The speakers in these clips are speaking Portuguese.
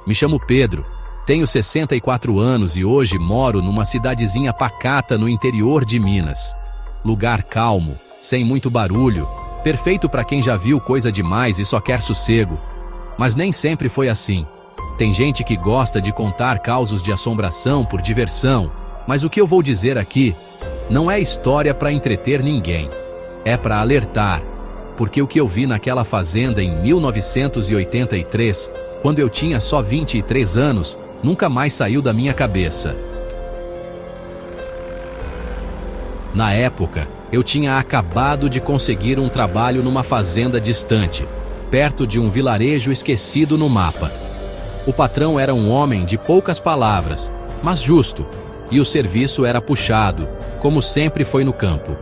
Me chamo Pedro, tenho 64 anos e hoje moro numa cidadezinha pacata no interior de Minas. Lugar calmo, sem muito barulho, perfeito para quem já viu coisa demais e só quer sossego. Mas nem sempre foi assim. Tem gente que gosta de contar causos de assombração por diversão, mas o que eu vou dizer aqui não é história para entreter ninguém. É para alertar, porque o que eu vi naquela fazenda em 1983, quando eu tinha só 23 anos, nunca mais saiu da minha cabeça. Na época, eu tinha acabado de conseguir um trabalho numa fazenda distante, perto de um vilarejo esquecido no mapa. O patrão era um homem de poucas palavras, mas justo, e o serviço era puxado, como sempre foi no campo.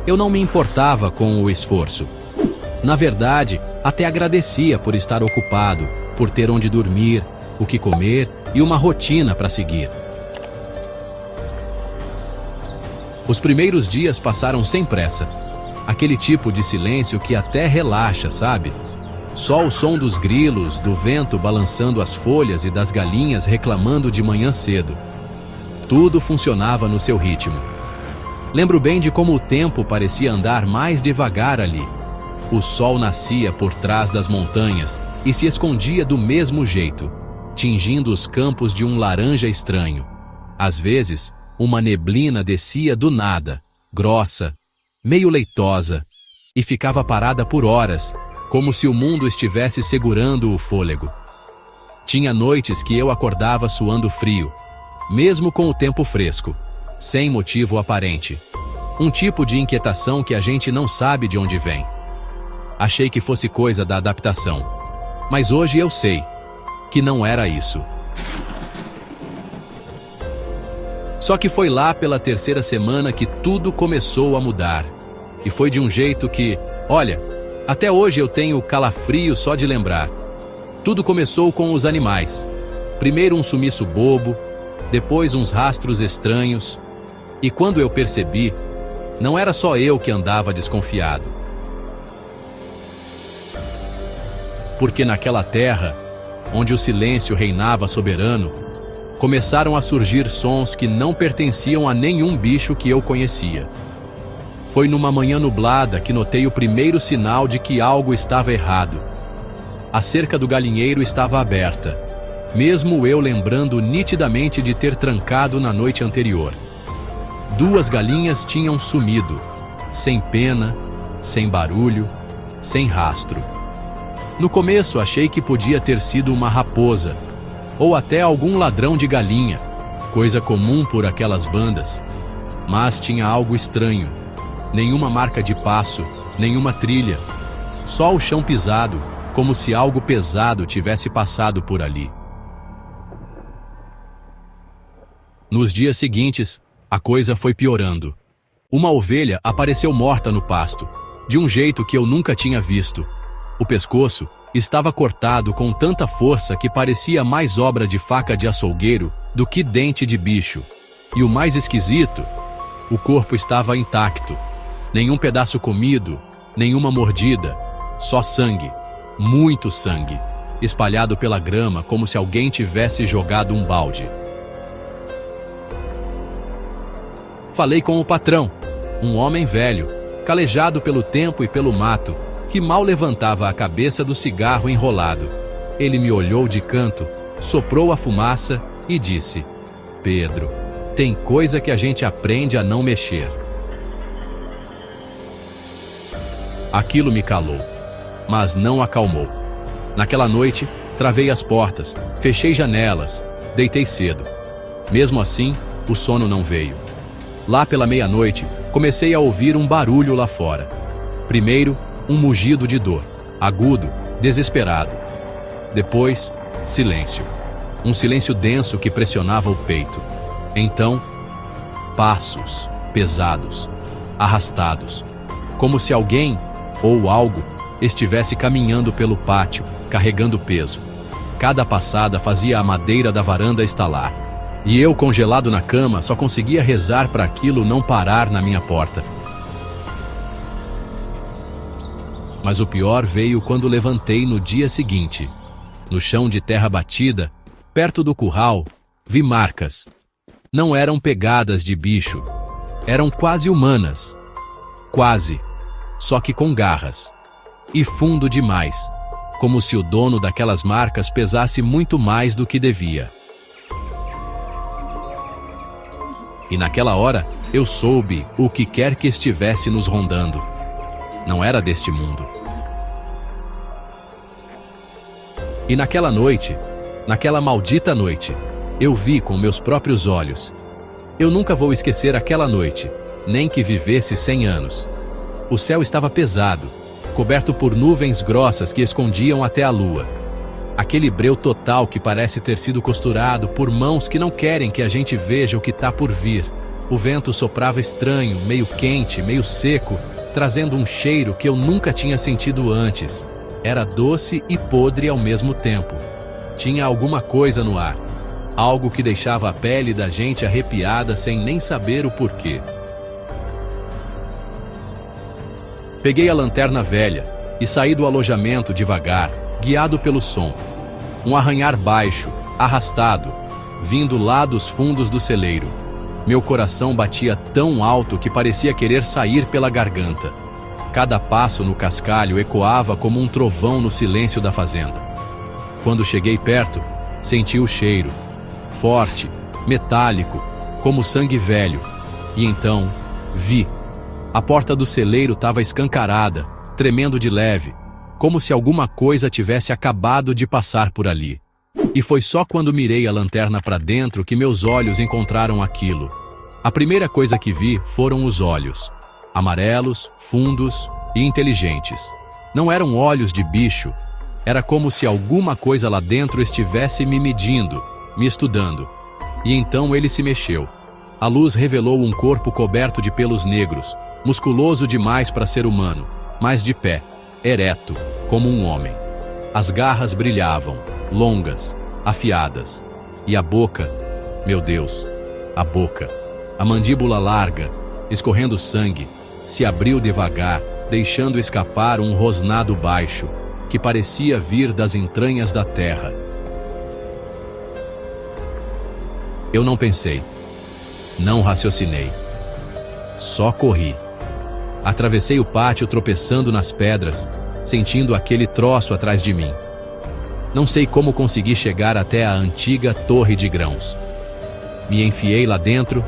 Eu não me importava com o esforço. Na verdade, até agradecia por estar ocupado, por ter onde dormir, o que comer e uma rotina para seguir. Os primeiros dias passaram sem pressa. Aquele tipo de silêncio que até relaxa, sabe? Só o som dos grilos, do vento balançando as folhas e das galinhas reclamando de manhã cedo. Tudo funcionava no seu ritmo. Lembro bem de como o tempo parecia andar mais devagar ali. O sol nascia por trás das montanhas e se escondia do mesmo jeito, tingindo os campos de um laranja estranho. Às vezes, uma neblina descia do nada, grossa, meio leitosa, e ficava parada por horas, como se o mundo estivesse segurando o fôlego. Tinha noites que eu acordava suando frio, mesmo com o tempo fresco, sem motivo aparente. Um tipo de inquietação que a gente não sabe de onde vem. Achei que fosse coisa da adaptação, mas hoje eu sei que não era isso. Só que foi lá pela terceira semana que tudo começou a mudar. E foi de um jeito que, olha, até hoje eu tenho calafrio só de lembrar. Tudo começou com os animais. Primeiro um sumiço bobo, depois uns rastros estranhos. E quando eu percebi, não era só eu que andava desconfiado. Porque naquela terra, onde o silêncio reinava soberano, começaram a surgir sons que não pertenciam a nenhum bicho que eu conhecia. Foi numa manhã nublada que notei o primeiro sinal de que algo estava errado. A cerca do galinheiro estava aberta, mesmo eu lembrando nitidamente de ter trancado na noite anterior. 2 galinhas tinham sumido, sem pena, sem barulho, sem rastro. No começo achei que podia ter sido uma raposa, ou até algum ladrão de galinha, coisa comum por aquelas bandas. Mas tinha algo estranho. Nenhuma marca de passo, nenhuma trilha. Só o chão pisado, como se algo pesado tivesse passado por ali. Nos dias seguintes, a coisa foi piorando. Uma ovelha apareceu morta no pasto, de um jeito que eu nunca tinha visto. O pescoço estava cortado com tanta força que parecia mais obra de faca de açougueiro do que dente de bicho. E o mais esquisito, o corpo estava intacto. Nenhum pedaço comido, nenhuma mordida, só sangue, muito sangue, espalhado pela grama como se alguém tivesse jogado um balde. Falei com o patrão, um homem velho, calejado pelo tempo e pelo mato, que mal levantava a cabeça do cigarro enrolado. Ele me olhou de canto, soprou a fumaça e disse: "Pedro, tem coisa que a gente aprende a não mexer." Aquilo me calou, mas não acalmou. Naquela noite, travei as portas, fechei janelas, deitei cedo. Mesmo assim, o sono não veio. Lá pela meia-noite, comecei a ouvir um barulho lá fora. Primeiro, um mugido de dor, agudo, desesperado. Depois, silêncio. Um silêncio denso que pressionava o peito. Então, passos pesados, arrastados, como se alguém ou algo estivesse caminhando pelo pátio, carregando peso. Cada passada fazia a madeira da varanda estalar. E eu, congelado na cama, só conseguia rezar para aquilo não parar na minha porta. Mas o pior veio quando levantei no dia seguinte. No chão de terra batida, perto do curral, vi marcas. Não eram pegadas de bicho, eram quase humanas. Quase, só que com garras. E fundo demais, como se o dono daquelas marcas pesasse muito mais do que devia. E naquela hora, eu soube o que quer que estivesse nos rondando. Não era deste mundo. E naquela noite, naquela maldita noite, eu vi com meus próprios olhos. Eu nunca vou esquecer aquela noite, nem que vivesse 100 anos. O céu estava pesado, coberto por nuvens grossas que escondiam até a lua. Aquele breu total que parece ter sido costurado por mãos que não querem que a gente veja o que está por vir. O vento soprava estranho, meio quente, meio seco, trazendo um cheiro que eu nunca tinha sentido antes. Era doce e podre ao mesmo tempo. Tinha alguma coisa no ar, algo que deixava a pele da gente arrepiada sem nem saber o porquê. Peguei a lanterna velha e saí do alojamento devagar, guiado pelo som. Um arranhar baixo, arrastado, vindo lá dos fundos do celeiro. Meu coração batia tão alto que parecia querer sair pela garganta. Cada passo no cascalho ecoava como um trovão no silêncio da fazenda. Quando cheguei perto, senti o cheiro, forte, metálico, como sangue velho. E então, vi. A porta do celeiro estava escancarada, tremendo de leve, como se alguma coisa tivesse acabado de passar por ali. E foi só quando mirei a lanterna para dentro que meus olhos encontraram aquilo. A primeira coisa que vi foram os olhos. Amarelos, fundos e inteligentes. Não eram olhos de bicho. Era como se alguma coisa lá dentro estivesse me medindo, me estudando. E então ele se mexeu. A luz revelou um corpo coberto de pelos negros, musculoso demais para ser humano, mas de pé, ereto, como um homem. As garras brilhavam, longas, afiadas. E a boca, meu Deus, a boca, a mandíbula larga, escorrendo sangue, se abriu devagar, deixando escapar um rosnado baixo, que parecia vir das entranhas da terra. Eu não pensei, não raciocinei, só corri. Atravessei o pátio tropeçando nas pedras, sentindo aquele troço atrás de mim. Não sei como consegui chegar até a antiga torre de grãos. Me enfiei lá dentro,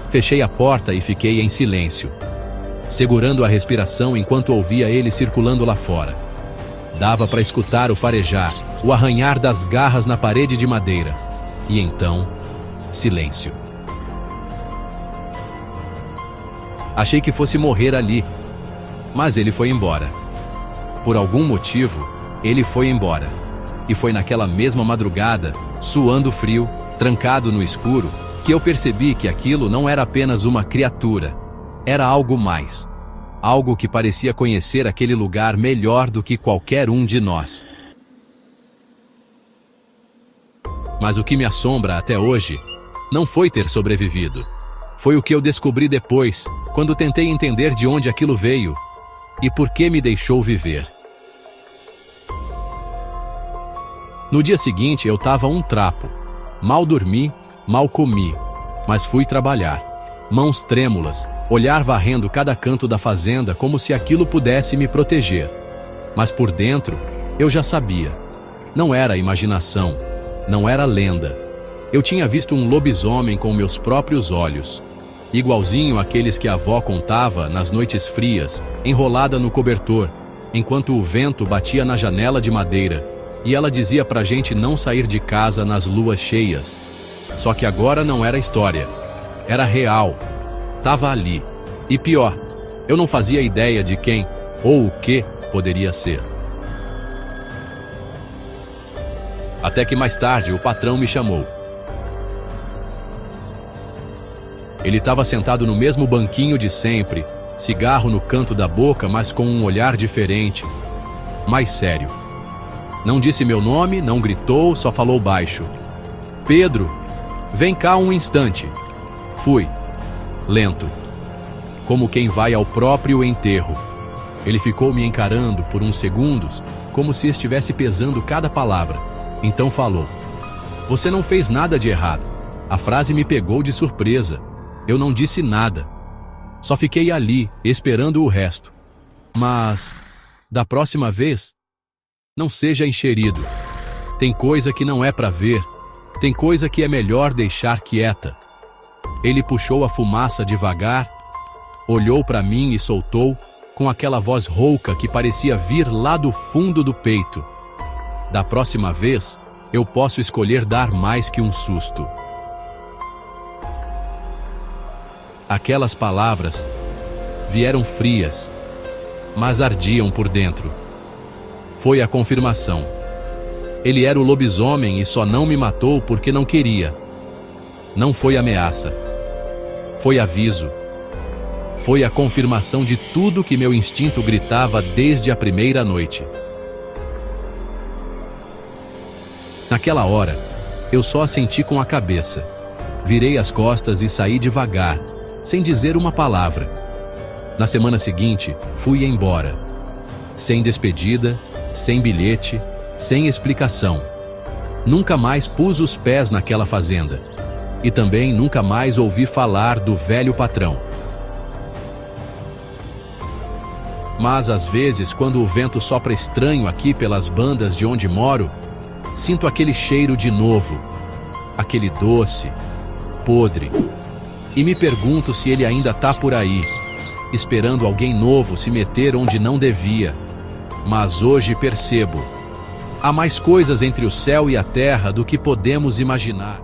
fechei a porta e fiquei em silêncio, segurando a respiração enquanto ouvia ele circulando lá fora. Dava para escutar o farejar, o arranhar das garras na parede de madeira. E então, silêncio. Achei que fosse morrer ali, mas ele foi embora. Por algum motivo, ele foi embora. E foi naquela mesma madrugada, suando frio, trancado no escuro, que eu percebi que aquilo não era apenas uma criatura. Era algo mais. Algo que parecia conhecer aquele lugar melhor do que qualquer um de nós. Mas o que me assombra até hoje não foi ter sobrevivido. Foi o que eu descobri depois, quando tentei entender de onde aquilo veio e por que me deixou viver. No dia seguinte eu estava um trapo. Mal dormi, mal comi, mas fui trabalhar. Mãos trêmulas, olhar varrendo cada canto da fazenda como se aquilo pudesse me proteger. Mas por dentro, eu já sabia. Não era imaginação, não era lenda. Eu tinha visto um lobisomem com meus próprios olhos, igualzinho àqueles que a avó contava nas noites frias, enrolada no cobertor, enquanto o vento batia na janela de madeira, e ela dizia pra gente não sair de casa nas luas cheias. Só que agora não era história, era real. Tava ali. E pior, eu não fazia ideia de quem ou o que poderia ser. Até que mais tarde o patrão me chamou. Ele estava sentado no mesmo banquinho de sempre, cigarro no canto da boca, mas com um olhar diferente, mais sério. Não disse meu nome, não gritou, só falou baixo. Pedro, vem cá um instante. Fui, lento, como quem vai ao próprio enterro. Ele ficou me encarando por uns segundos, como se estivesse pesando cada palavra. Então falou: "Você não fez nada de errado." A frase me pegou de surpresa. Eu não disse nada. Só fiquei ali, esperando o resto. "Mas, da próxima vez, não seja enxerido. Tem coisa que não é para ver. Tem coisa que é melhor deixar quieta." Ele puxou a fumaça devagar, olhou para mim e soltou, com aquela voz rouca que parecia vir lá do fundo do peito: "Da próxima vez, eu posso escolher dar mais que um susto." Aquelas palavras vieram frias, mas ardiam por dentro. Foi a confirmação. Ele era o lobisomem e só não me matou porque não queria. Não foi ameaça. Foi aviso. Foi a confirmação de tudo que meu instinto gritava desde a primeira noite. Naquela hora, eu só assenti com a cabeça. Virei as costas e saí devagar, sem dizer uma palavra. Na semana seguinte, fui embora. Sem despedida, sem bilhete, sem explicação. Nunca mais pus os pés naquela fazenda. E também nunca mais ouvi falar do velho patrão. Mas às vezes, quando o vento sopra estranho aqui pelas bandas de onde moro, sinto aquele cheiro de novo, aquele doce, podre, e me pergunto se ele ainda tá por aí, esperando alguém novo se meter onde não devia. Mas hoje percebo, há mais coisas entre o céu e a terra do que podemos imaginar.